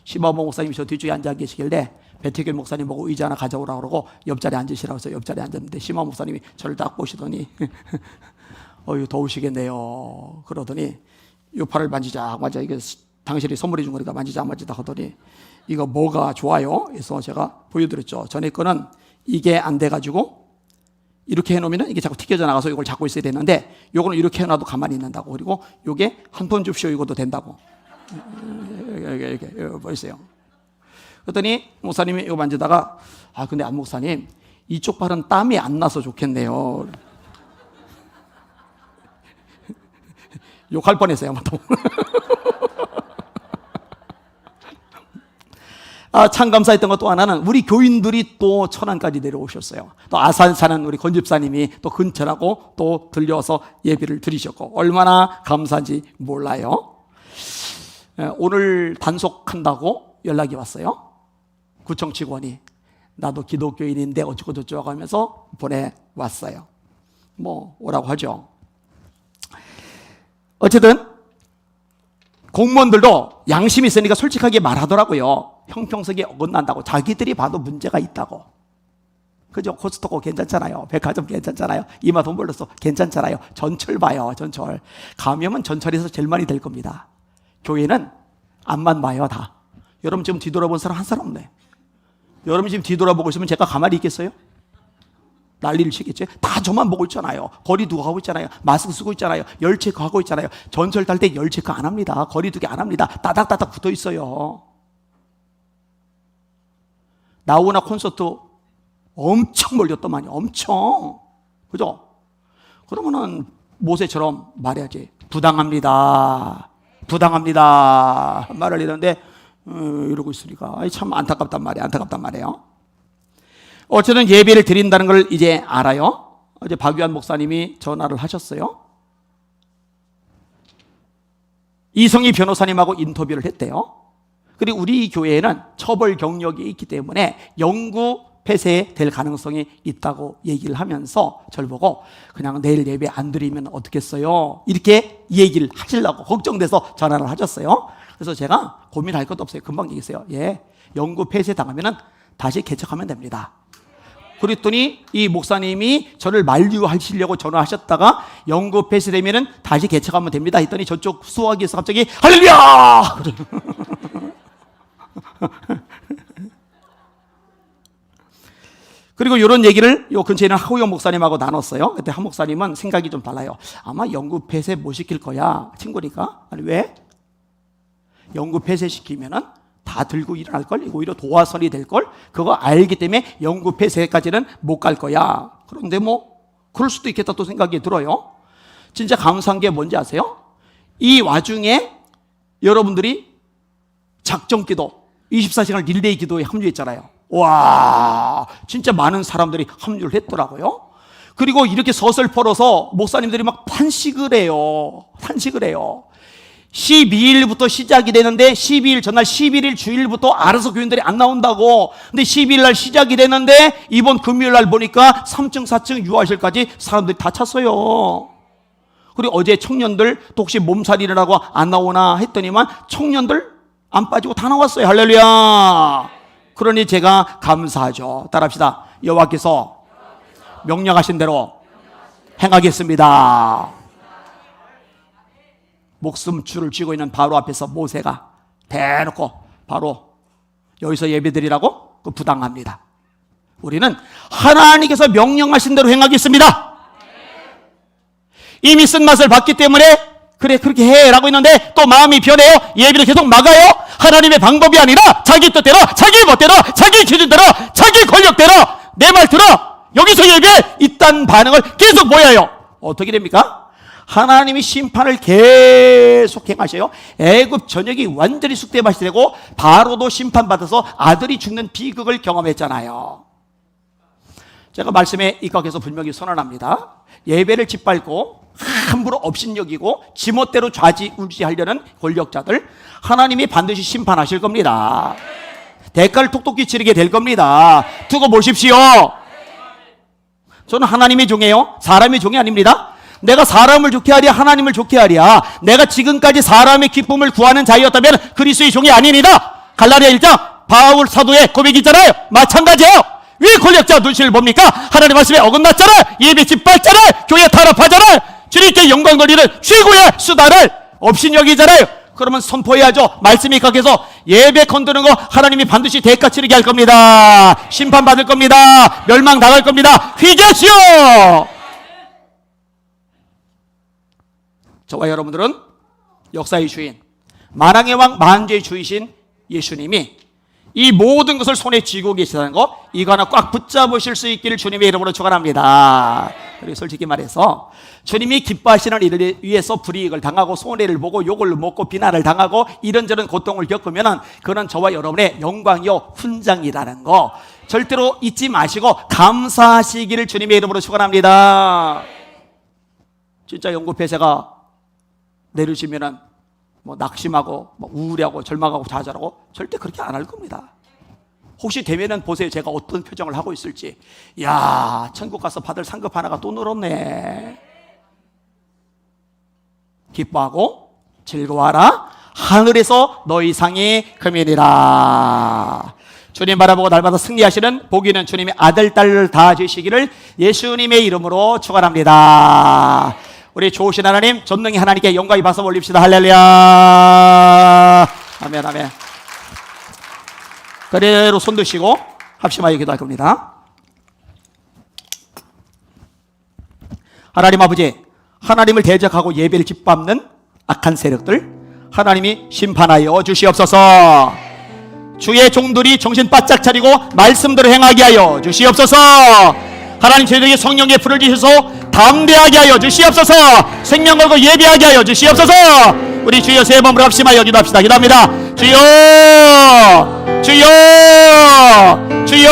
심화봉 목사님이 저 뒤쪽에 앉아 계시길래 배태균 목사님 보고 의자 하나 가져오라고 그러고 옆자리에 앉으시라고 해서 옆자리에 앉았는데 심화 목사님이 저를 딱 보시더니 어휴 더우시겠네요 그러더니 요 팔을 만지자 이게 당신이 선물해 준 거니까 만지자 하더니 이거 뭐가 좋아요? 그래서 제가 보여드렸죠. 전에 거는 이게 안 돼가지고 이렇게 해놓으면 이게 자꾸 튀겨져 나가서 이걸 잡고 있어야 되는데 요거는 이렇게 해놔도 가만히 있는다고. 그리고 요게 한 번 줍쇼 이것도 된다고. 이렇게 보이세요? 그랬더니 목사님이 이거 만지다가 근데 안 목사님 이쪽 발은 땀이 안 나서 좋겠네요. 욕할 뻔했어요. 참 감사했던 것 또 하나는 우리 교인들이 또 천안까지 내려오셨어요. 또 아산 사는 우리 권집사님이 또 근처라고 또 들려서 예배를 드리셨고 얼마나 감사한지 몰라요. 오늘 단속한다고 연락이 왔어요. 구청 직원이 나도 기독교인인데 어쩌고 저쩌고 하면서 보내왔어요. 뭐 오라고 하죠. 어쨌든 공무원들도 양심이 있으니까 솔직하게 말하더라고요. 형평성에 어긋난다고, 자기들이 봐도 문제가 있다고. 그죠? 코스트코 괜찮잖아요. 백화점 괜찮잖아요. 이마 돈 벌려서 괜찮잖아요. 전철 봐요. 전철. 감염은 전철에서 제일 많이 될 겁니다. 교회는 앞만 봐요. 다. 여러분 지금 뒤돌아본 사람 한 사람 없네. 여러분 지금 뒤돌아보고 있으면 제가 가만히 있겠어요? 난리를 치겠죠. 다 저만 보고 있잖아요. 거리 두고 하고 있잖아요. 마스크 쓰고 있잖아요. 열 체크하고 있잖아요. 전철 탈 때 열 체크 안 합니다. 거리 두기 안 합니다. 따닥따닥 붙어 있어요. 나오나 콘서트 엄청 몰렸더만요. 엄청. 그죠? 그러면은 모세처럼 말해야지. 부당합니다. 부당합니다. 말을 했는데 이러고 있으니까 참 안타깝단 말이에요. 안타깝단 말이에요. 어쨌든 예배를 드린다는 걸 이제 알아요. 어제 박유한 목사님이 전화를 하셨어요. 이성희 변호사님하고 인터뷰를 했대요. 그리고 우리 교회에는 처벌 경력이 있기 때문에 영구 폐쇄될 가능성이 있다고 얘기를 하면서 저를 보고 그냥 내일 예배 안 드리면 어떻겠어요? 이렇게 얘기를 하시려고 걱정돼서 전화를 하셨어요. 그래서 제가 고민할 것도 없어요. 금방 얘기했어요. 예, 영구 폐쇄 당하면 다시 개척하면 됩니다. 그랬더니 이 목사님이 저를 만류하시려고 전화하셨다가 영구 폐쇄되면 다시 개척하면 됩니다 했더니 저쪽 수화기에서 갑자기 할렐루야! 그리고 이런 얘기를 요 근처에 있는 하우영 목사님하고 나눴어요. 그때 한 목사님은 생각이 좀 달라요. 아마 영구 폐쇄 못 시킬 거야. 친구니까. 아니 왜? 영구 폐쇄시키면은 다 들고 일어날걸? 오히려 도화선이 될걸? 그거 알기 때문에 영구 폐쇄까지는 못 갈 거야. 그런데 뭐 그럴 수도 있겠다 또 생각이 들어요. 진짜 감사한 게 뭔지 아세요? 이 와중에 여러분들이 작정기도 24시간 릴레이 기도에 합류했잖아요. 와, 진짜 많은 사람들이 합류를 했더라고요. 그리고 이렇게 서슬퍼러서 목사님들이 막 탄식을 해요. 탄식을 해요. 12일부터 시작이 되는데 12일 전날 11일 주일부터 알아서 교인들이 안 나온다고. 근데 12일 날 시작이 되는데 이번 금요일 날 보니까 3층 4층 유아실까지 사람들이 다 찼어요. 그리고 어제 청년들 또 혹시 몸살이라고 안 나오나 했더니만 청년들 안 빠지고 다 나왔어요. 할렐루야. 그러니 제가 감사하죠. 따라합시다. 여호와께서 명령하신 대로 행하겠습니다. 목숨줄을 쥐고 있는 바로 앞에서 모세가 대놓고 바로 여기서 예배드리라고 그 부당합니다. 우리는 하나님께서 명령하신 대로 행하겠습니다. 이미 쓴맛을 봤기 때문에 그래 그렇게 해라고 했는데 또 마음이 변해요. 예배를 계속 막아요. 하나님의 방법이 아니라 자기 뜻대로 자기 멋대로 자기 기준대로 자기 권력대로 내 말 들어 여기서 예배해 이딴 반응을 계속 보여요. 어떻게 됩니까? 하나님이 심판을 계속 행하셔요. 애굽 전역이 완전히 쑥대밭이 되고 바로도 심판받아서 아들이 죽는 비극을 경험했잖아요. 제가 말씀에 입각해서 분명히 선언합니다. 예배를 짓밟고 함부로 업신여기고 지멋대로 좌지우지하려는 권력자들 하나님이 반드시 심판하실 겁니다. 대가를 톡톡히 치르게 될 겁니다. 두고 보십시오. 저는 하나님의 종이에요. 사람의 종이 아닙니다. 내가 사람을 좋게 하랴 하나님을 좋게 하랴. 내가 지금까지 사람의 기쁨을 구하는 자였다면 그리스도의 종이 아닙니다. 갈라디아 1장 바울 사도의 고백이 있잖아요. 마찬가지예요. 왜 권력자 눈치를 봅니까? 하나님 말씀에 어긋났잖아요. 예배 짓밟잖아요. 교회 타락하잖아요. 주님께 영광 돌리는 최고의 수단을 업신여기잖아요. 그러면 선포해야죠. 말씀이 각해서 예배 건드는 거 하나님이 반드시 대가 치르게 할 겁니다. 심판받을 겁니다. 멸망 당할 겁니다. 회개하시오. 저와 여러분들은 역사의 주인, 만왕의 왕 만주의 주이신 예수님이 이 모든 것을 손에 쥐고 계시다는 거, 이거 하나 꽉 붙잡으실 수 있기를 주님의 이름으로 축원합니다. 그리고 솔직히 말해서 주님이 기뻐하시는 일을 위해서 불이익을 당하고 손해를 보고 욕을 먹고 비난을 당하고 이런저런 고통을 겪으면 그건 저와 여러분의 영광이요 훈장이라는 거 절대로 잊지 마시고 감사하시기를 주님의 이름으로 축원합니다. 진짜 연구폐쇄가 내려지면은 뭐 낙심하고 뭐 우울해하고 절망하고 좌절하고 절대 그렇게 안 할 겁니다. 혹시 되면은 보세요. 제가 어떤 표정을 하고 있을지. 야, 천국 가서 받을 상급 하나가 또 늘었네. 기뻐하고 즐거워하라. 하늘에서 너희 상이 금이니라. 주님 바라보고 날마다 승리하시는 복 있는 주님의 아들, 딸을 다 주시기를 예수님의 이름으로 축원합니다. 우리 좋으신 하나님, 전능히 하나님께 영광이 박수 올립시다. 할렐루야. 아멘, 아멘. 그대로 손 드시고 합심하여 기도할 겁니다. 하나님 아버지, 하나님을 대적하고 예배를 짓밟는 악한 세력들 하나님이 심판하여 주시옵소서. 주의 종들이 정신 바짝 차리고 말씀대로 행하게 하여 주시옵소서. 하나님 저희들에게 성령의 불을 주셔서 담대하게 하여 주시옵소서. 생명 걸고 예배하게 하여 주시옵소서. 우리 주여 세 번으로 합심하여 기도합시다. 기도합니다. 주여, 주여, 주여.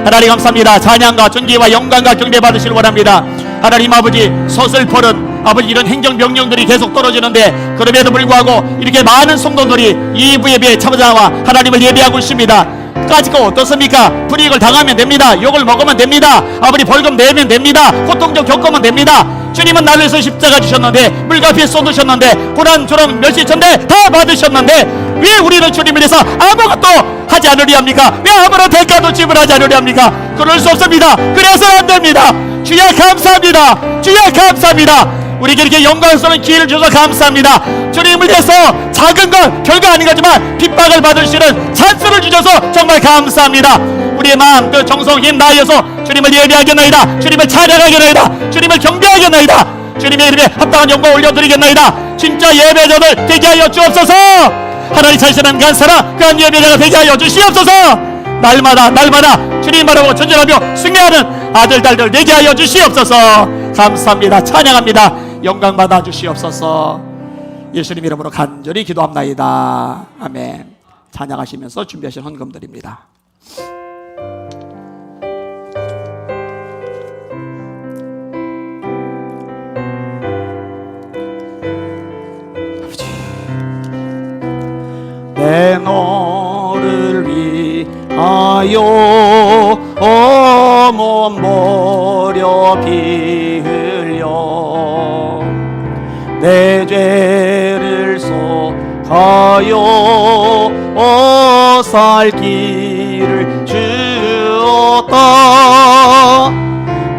하나님 감사합니다. 찬양과 존귀와 영광과 경배 받으시길 원합니다. 하나님 아버지, 서슬퍼릇 아버지 이런 행정명령들이 계속 떨어지는데 그럼에도 불구하고 이렇게 많은 성도들이 이 예배에 참여자와 하나님을 예배하고 있습니다. 까짓거 어떻습니까? 불이익을 당하면 됩니다. 욕을 먹으면 됩니다. 아버지 벌금 내면 됩니다. 고통 좀 겪으면 됩니다. 주님은 나를 위해서 십자가 주셨는데 물가피에 쏟으셨는데 고난조롱 멸시천대 다 받으셨는데 왜 우리는 주님을 위해서 아무것도 하지 않으려 합니까? 왜 아무런 대가도 지불하지 않으려 합니까? 그럴 수 없습니다. 그래서 안 됩니다. 주여 감사합니다. 주여 감사합니다. 우리에게 이렇게 영광스러운 기회를 주셔서 감사합니다. 주님을 위해서 작은 것 별거 아닌 거지만 핍박을 받을 수 있는 찬스를 주셔서 정말 감사합니다. 우리의 마음 그 정성 힘 다하여서 주님을 예배하겠나이다. 주님을 찬양하겠나이다. 주님을 경배하겠나이다. 주님의 이름에 합당한 영광 올려드리겠나이다. 진짜 예배자들 되게 하여 주옵소서. 하나님 자신은 간사라 그한 예배자가 되게 하여 주시옵소서. 날마다 주님 바라보고 전진하며 승리하는 아들 딸들 되게 하여 주시옵소서. 감사합니다. 찬양합니다. 영광 받아 주시옵소서. 예수님 이름으로 간절히 기도합나이다. 아멘. 찬양하시면서 준비하신 헌금드립니다. 내 너를 위하여 몸 버려 피 흘려 내 죄를 속하여 살 길을 주었다.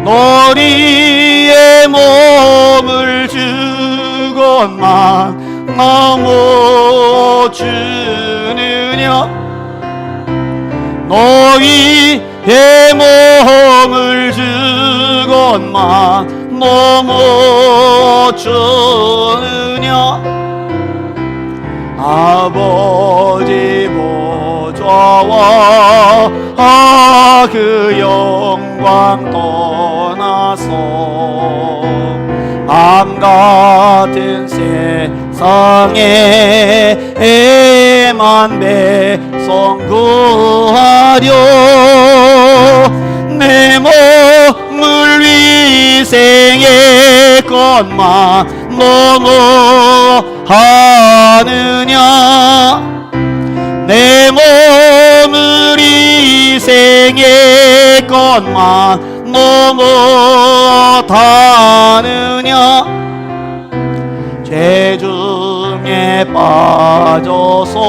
너희의 몸을 주건만 넘어 주느냐. 너희의 몸을 주건만 넘어 주느냐. 아버지 보좌와 그 영광 떠나서 암 같은 세상에만 배송 구하려 내 몸을 위생했건만 너무 하느냐. 내 몸을 희생했건만 너무 하느냐. 죄 중에 빠져서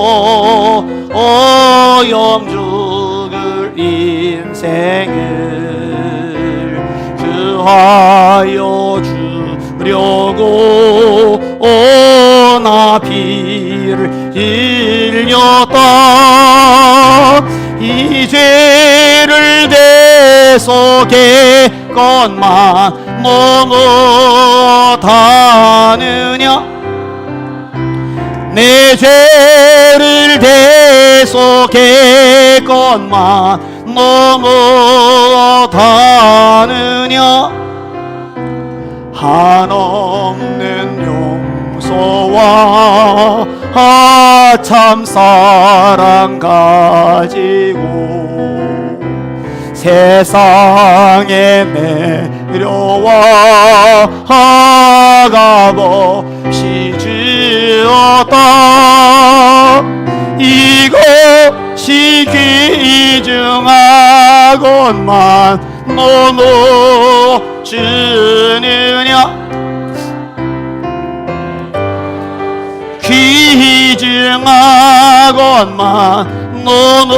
오염 죽을 인생을 구하여 주려고 나 피를 흘렸다. 이 죄를 대속했건만 너무 하느냐. 내 죄를 대속했건만 너무 하느냐. 한없는 용서와 참 사랑 가지고 세상에 내려와 값없이 주었다. 이것이 귀중하건만 너무 주느냐. 귀중하건만 너무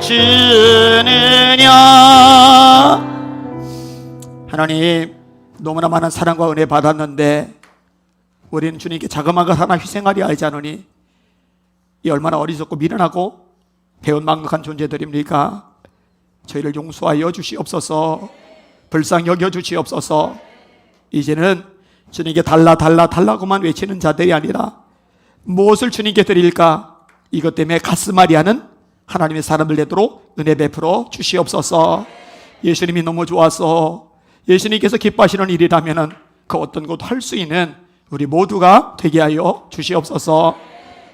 주느냐. 하나님, 너무나 많은 사랑과 은혜 받았는데 우리는 주님께 자그마한 것 하나 희생하려 하지 않으니 이 얼마나 어리석고 미련하고 배은망덕한 존재들입니까? 저희를 용서하여 주시옵소서. 불쌍히 여겨 주시옵소서. 이제는 주님께 달라고만 외치는 자들이 아니라 무엇을 주님께 드릴까? 이것 때문에 가슴앓이 하는 하나님의 사람들 되도록 은혜 베풀어 주시옵소서. 예수님이 너무 좋아서 예수님께서 기뻐하시는 일이라면 그 어떤 것도 할 수 있는 우리 모두가 되게 하여 주시옵소서.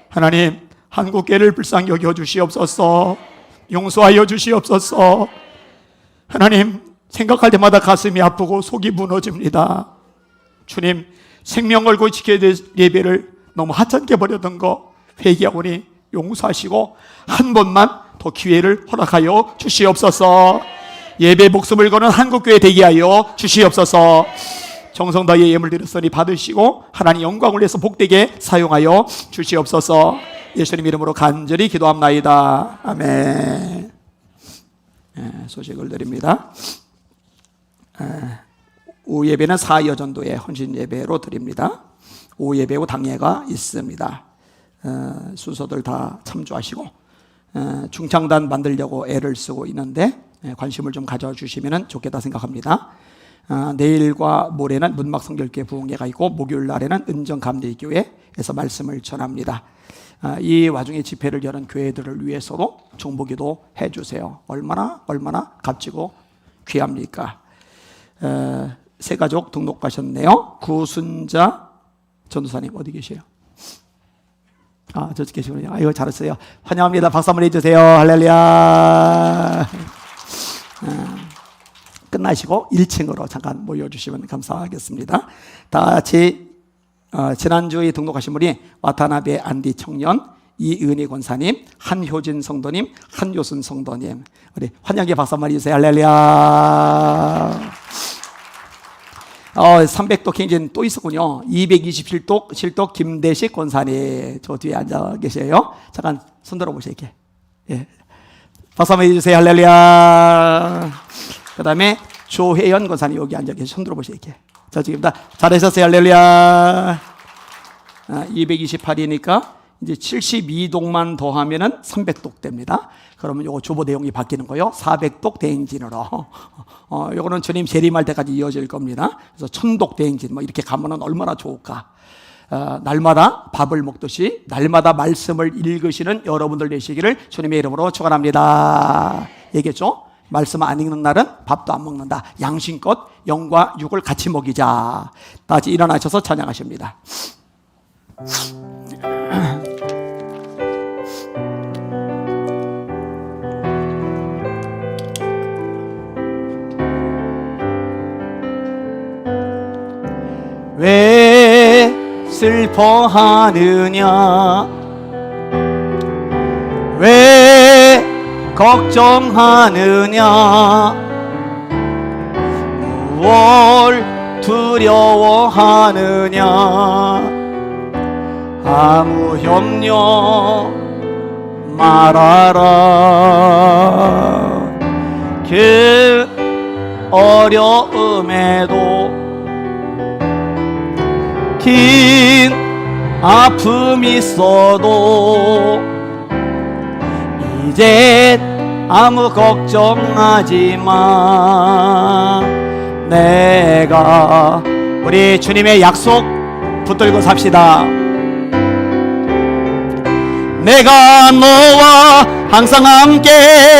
하나님, 한국교회를 불쌍히 여겨 주시옵소서. 용서하여 주시옵소서. 하나님, 생각할 때마다 가슴이 아프고 속이 무너집니다. 주님, 생명 걸고 지켜야 될 예배를 너무 하찮게 버렸던 거 회개하오니 용서하시고 한 번만 더 기회를 허락하여 주시옵소서. 예배 목숨을 거는 한국교회 되게 하여 주시옵소서. 정성 다해 예물 드렸으니 받으시고 하나님 영광을 위해서 복되게 사용하여 주시옵소서. 예수님 이름으로 간절히 기도합나이다. 아멘. 소식을 드립니다. 오후 예배는 사여전도의 헌신 예배로 드립니다. 오후 예배고 당예가 있습니다. 순서들 다 참조하시고 중창단 만들려고 애를 쓰고 있는데 관심을 좀 가져주시면 좋겠다 생각합니다. 내일과 모레는 문막성결교회 부흥회가 있고 목요일 날에는 은정감리교회에서 말씀을 전합니다. 이 와중에 집회를 여는 교회들을 위해서도 중보기도 해주세요. 얼마나 값지고 귀합니까? 새 가족 등록하셨네요. 구순자 전도사님 어디 계세요? 저쪽 계시군요. 이거 잘했어요. 환영합니다. 박수 한번 해주세요. 할렐루야. 끝나시고 1층으로 잠깐 모여주시면 감사하겠습니다. 다 같이 지난주에 등록하신 분이 와타나베 안디 청년, 이은희 권사님, 한효진 성도님, 한효순 성도님, 우리 환영의 박수 한번 해주세요. 할렐루야. 300독 행진 또 있었군요. 227독 실독 김대식 권사님 저 뒤에 앉아 계세요. 잠깐 손 들어보세요. 이렇게. 예. 박수 한번 해주세요. 할렐루야. 그 다음에 조혜연 권사님 여기 앉아 계세요. 손 들어보세요. 이렇게. 저쪽입니다. 잘하셨어요. 할렐루야. 228이니까 이제 72독만 더하면은 300독 됩니다. 그러면 요거 주보 내용이 바뀌는 거요. 400독 대행진으로. 요거는 주님 재림할 때까지 이어질 겁니다. 그래서 1000독 대행진 뭐 이렇게 가면은 얼마나 좋을까. 날마다 밥을 먹듯이 날마다 말씀을 읽으시는 여러분들 되시기를 주님의 이름으로 축원합니다. 얘기했죠? 말씀 안 읽는 날은 밥도 안 먹는다. 양심껏 영과 육을 같이 먹이자. 다 같이 일어나셔서 찬양하십니다. 왜 슬퍼하느냐? 왜 걱정하느냐? 무엇을 두려워하느냐? 아무 염려 말아라. 그 어려움에도 긴 아픔 있어도 이제 아무 걱정하지 마. 내가 우리 주님의 약속 붙들고 삽시다. 내가 너와 항상 함께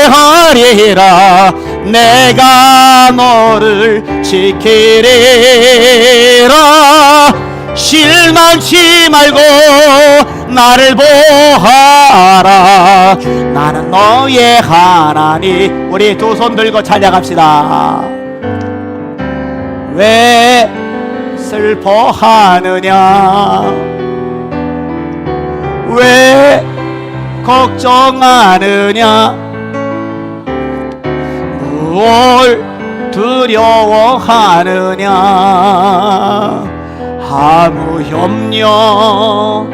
하리라. 내가 너를 지키리라. 실망치 말고 나를 보아라. 나는 너의 하나님. 우리 두 손 들고 찬양합시다. 왜 슬퍼하느냐, 왜 걱정하느냐, 뭘 두려워하느냐. 아무 염려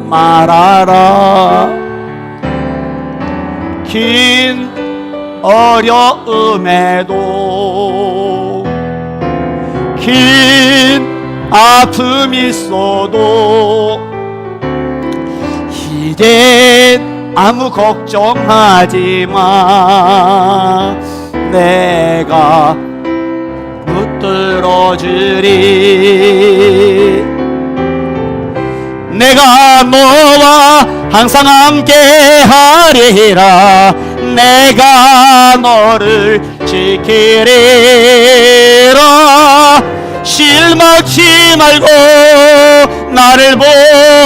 말아라. 긴 어려움에도 긴 아픔이 있어도 이젠 아무 걱정하지 마. 내가 붙들어주리. 내가 너와 항상 함께 하리라. 내가 너를 지키리라. 실망치 말고 나를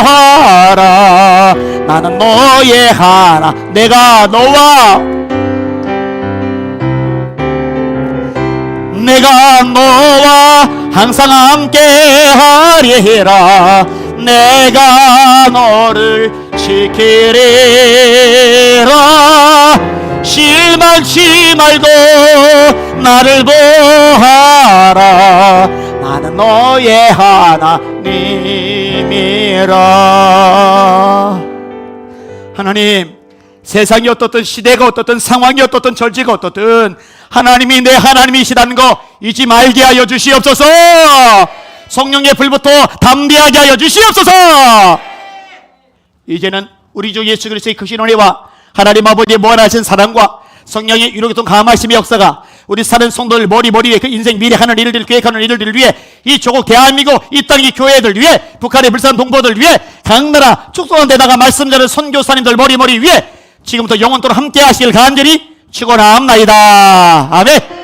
보아라. 나는 너의 하나. 내가 너와 항상 함께 하리라. 내가 너를 지키리라. 실망치 말고 나를 보아라. 나는 너의 하나님이라. 하나님, 세상이 어떻든 시대가 어떻든 상황이 어떻든 절지가 어떻든 하나님이 내 하나님이시라는 거 잊지 말게 하여 주시옵소서. 성령의 불부터 담대하게 하여 주시옵소서. 이제는 우리 주 예수 그리스도의 크신 은혜와 하나님 아버지의 무한하신 사랑과 성령의 유로교통 감하심의 역사가 우리 사는 성도들 머리 위에 그 인생 미래 하는 일들을 계획하는 일들을 위해 이 조국 대한민국 이 땅의 교회들 위해 북한의 불산 동포들 위해 각 나라 축소한 데다가 말씀 전하는 선교사님들 머리 위에 지금부터 영원토록 함께 하시길 간절히 축원합니다. 아멘.